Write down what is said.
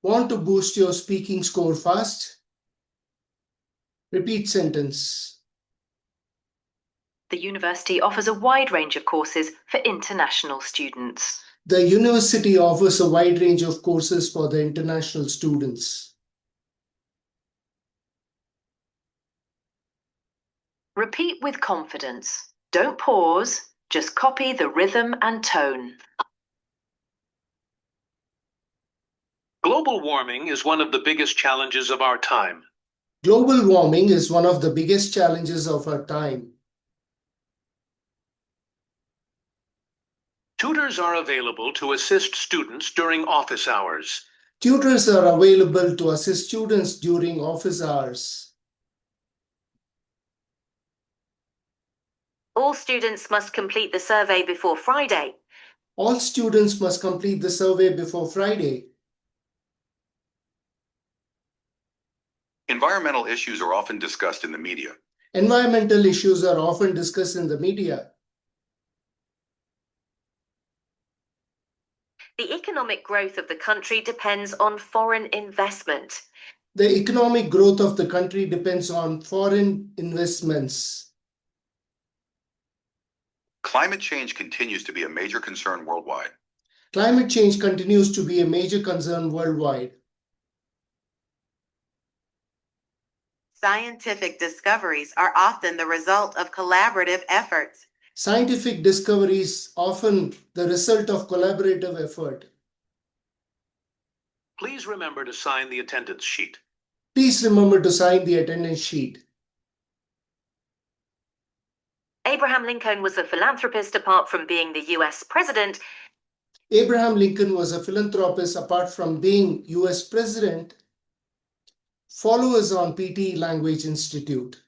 Want to boost your speaking score fast? Repeat sentence. The university offers a wide range of courses for international students. The university offers a wide range of courses for the international students. Repeat with confidence. Don't pause, just copy the rhythm and tone. Global warming is one of the biggest challenges of our time. Global warming is one of the biggest challenges of our time. Tutors are available to assist students during office hours. Tutors are available to assist students during office hours. All students must complete the survey before Friday. All students must complete the survey before Friday. Environmental issues are often discussed in the media. Environmental issues are often discussed in the media. The economic growth of the country depends on foreign investment. The economic growth of the country depends on foreign investments. Climate change continues to be a major concern worldwide. Climate change continues to be a major concern worldwide. Scientific discoveries are often the result of collaborative efforts. Scientific discoveries often the result of collaborative effort. Please remember to sign the attendance sheet. Please remember to sign the attendance sheet. Abraham Lincoln was a philanthropist apart from being the US president. Abraham Lincoln was a philanthropist apart from being US president. Follow us on PTE Language Institute.